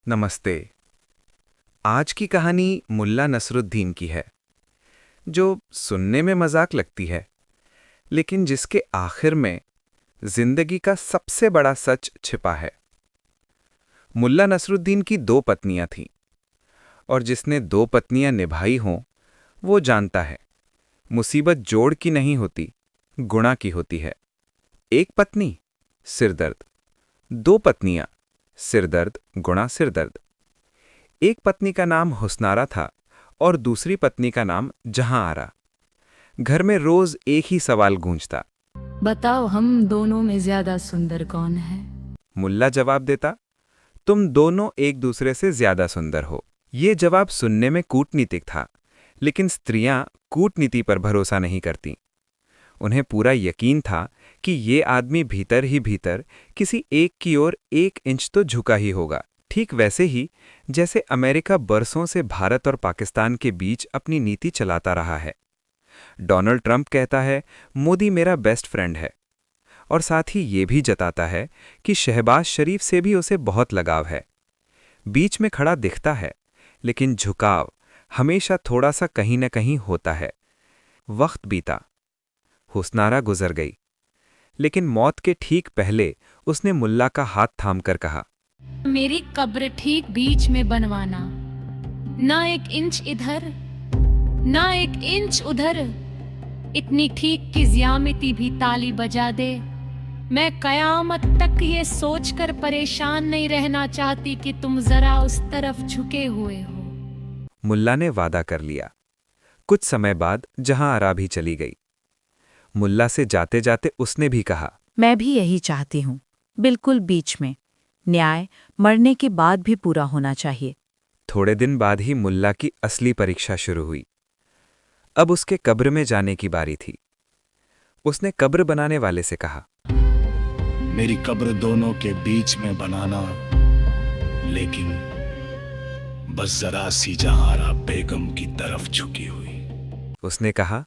नमस्ते। आज की कहानी मुल्ला नसरुद्दीन की है, जो सुनने में मजाक लगती है, लेकिन जिसके आखिर में जिंदगी का सबसे बड़ा सच छिपा है। मुल्ला नसरुद्दीन की दो पत्नियां थीं, और जिसने दो पत्नियां निभाई हों, वो जानता है, मुसीबत जोड़ की नहीं होती, गुणा की होती है। एक पत्नी, सिरदर्द। दो पत्नियां, सिरदर्द गुणा सिरदर्द। एक पत्नी का नाम हुस्नारा था और दूसरी पत्नी का नाम जहां आरा। घर में रोज एक ही सवाल गूंजता। बताओ, हम दोनों में ज्यादा सुंदर कौन है? मुल्ला जवाब देता, तुम दोनों एक दूसरे से ज्यादा सुंदर हो। ये जवाब सुनने में कूटनीतिक था, लेकिन स्त्रियां कूटनीति पर भरोसा नहीं करतीं। उन्हें पूरा यकीन था कि ये आदमी भीतर ही भीतर किसी एक की ओर 1 इंच तो झुका ही होगा। ठीक वैसे ही जैसे अमेरिका बरसों से भारत और पाकिस्तान के बीच अपनी नीति चलाता रहा है। डोनाल्ड ट्रंप कहता है, मोदी मेरा बेस्ट फ्रेंड है, और साथ ही ये भी जताता है कि शहबाज शरीफ से भी उसे बहुत लगाव है। बीच में खड़ा दिखता है, लेकिन झुकाव हमेशा थोड़ा सा कहीं न कहीं होता है। वक्त बीता, हुस्नारा गुजर गई, लेकिन मौत के ठीक पहले उसने मुल्ला का हाथ थामकर कहा, मेरी कब्र ठीक बीच में बनवाना, ना 1 इंच इधर ना 1 इंच उधर। इतनी ठीक कि ज्यामिति भी ताली बजा दे। मैं कयामत तक ये सोचकर परेशान नहीं रहना चाहती कि तुम जरा उस तरफ झुके हुए हो। मुल्ला ने वादा कर लिया। कुछ समय बाद जहां आरा भी चली गई। मुल्ला से जाते जाते उसने भी कहा, मैं भी यही चाहती हूँ, बिल्कुल बीच में। न्याय मरने के बाद भी पूरा होना चाहिए। थोड़े दिन बाद ही मुल्ला की असली परीक्षा शुरू हुई। अब उसके कब्र में जाने की बारी थी। उसने कब्र बनाने वाले से कहा, मेरी कब्र दोनों के बीच में बनाना, लेकिन बस जरा सी जहारा बेगम की तरफ झुकी हुई। उसने कहा,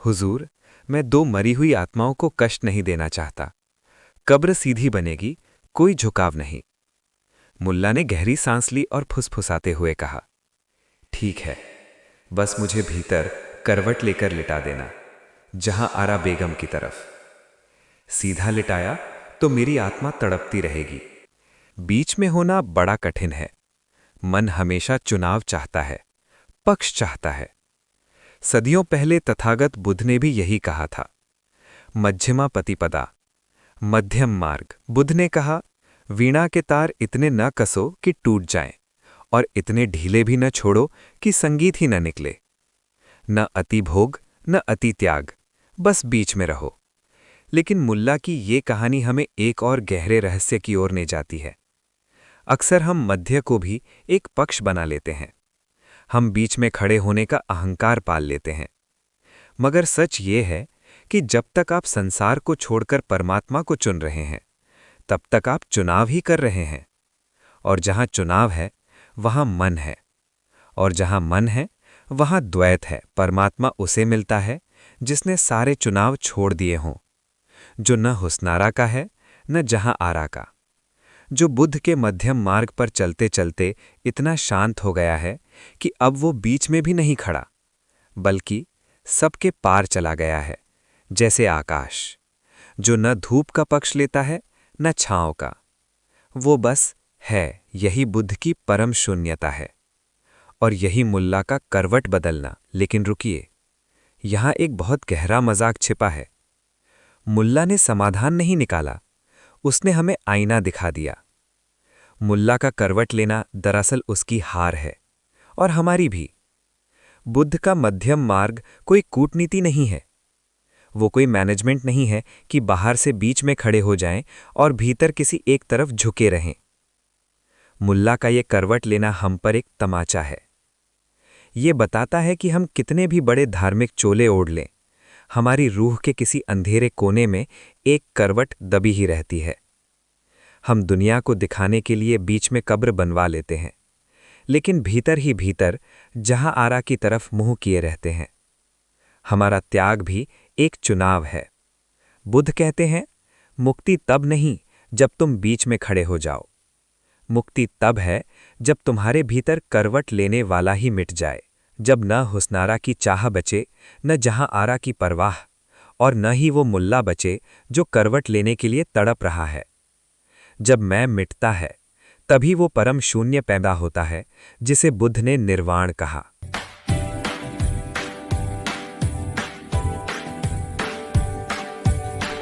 हुजूर, मैं दो मरी हुई आत्माओं को कष्ट नहीं देना चाहता। कब्र सीधी बनेगी, कोई झुकाव नहीं। मुल्ला ने गहरी सांस ली और फुसफुसाते हुए कहा, ठीक है, बस मुझे भीतर करवट लेकर लिटा देना, जहां आरा बेगम की तरफ। सीधा लिटाया तो मेरी आत्मा तड़पती रहेगी। बीच में होना बड़ा कठिन है। मन हमेशा चुनाव चाहता है, पक्ष चाहता है। सदियों पहले तथागत बुद्ध ने भी यही कहा था, मध्यमा पतिपदा, मध्यम मार्ग। बुद्ध ने कहा, वीणा के तार इतने न कसो कि टूट जाएं, और इतने ढीले भी न छोड़ो कि संगीत ही न निकले। न अति भोग न अति त्याग, बस बीच में रहो। लेकिन मुल्ला की ये कहानी हमें एक और गहरे रहस्य की ओर ले जाती है। अक्सर हम मध्य को भी एक पक्ष बना लेते हैं। हम बीच में खड़े होने का अहंकार पाल लेते हैं। मगर सच ये है कि जब तक आप संसार को छोड़कर परमात्मा को चुन रहे हैं, तब तक आप चुनाव ही कर रहे हैं। और जहां चुनाव है, वहां मन है, और जहां मन है, वहां द्वैत है। परमात्मा उसे मिलता है जिसने सारे चुनाव छोड़ दिए हों, जो न हुस्नारा का है न जहां आरा का, जो बुद्ध के मध्यम मार्ग पर चलते चलते इतना शांत हो गया है कि अब वो बीच में भी नहीं खड़ा, बल्कि सबके पार चला गया है, जैसे आकाश, जो न धूप का पक्ष लेता है न छांव का। वो बस है। यही बुद्ध की परम शून्यता है, और यही मुल्ला का करवट बदलना। लेकिन रुकिए, यहां एक बहुत गहरा मजाक छिपा है। मुल्ला ने समाधान नहीं निकाला, उसने हमें आईना दिखा दिया। मुल्ला का करवट लेना दरअसल उसकी हार है, और हमारी भी। बुद्ध का मध्यम मार्ग कोई कूटनीति नहीं है। वो कोई मैनेजमेंट नहीं है कि बाहर से बीच में खड़े हो जाएं और भीतर किसी एक तरफ झुके रहें। मुल्ला का ये करवट लेना हम पर एक तमाचा है। ये बताता है कि हम कितने भी बड़े धार्मिक चोले ओढ़ लें, हमारी रूह के किसी अंधेरे कोने में एक करवट दबी ही रहती है। हम दुनिया को दिखाने के लिए बीच में कब्र बनवा लेते हैं, लेकिन भीतर ही भीतर जहां आरा की तरफ मुंह किए रहते हैं। हमारा त्याग भी एक चुनाव है। बुद्ध कहते हैं, मुक्ति तब नहीं जब तुम बीच में खड़े हो जाओ। मुक्ति तब है जब तुम्हारे भीतर करवट लेने वाला ही मिट जाए, जब न हुस्नारा की चाह बचे, न जहां आरा की परवाह, और न ही वो मुल्ला बचे जो करवट लेने के लिए तड़प रहा है। जब मैं मिटता है तभी वो परम शून्य पैदा होता है जिसे बुद्ध ने निर्वाण कहा।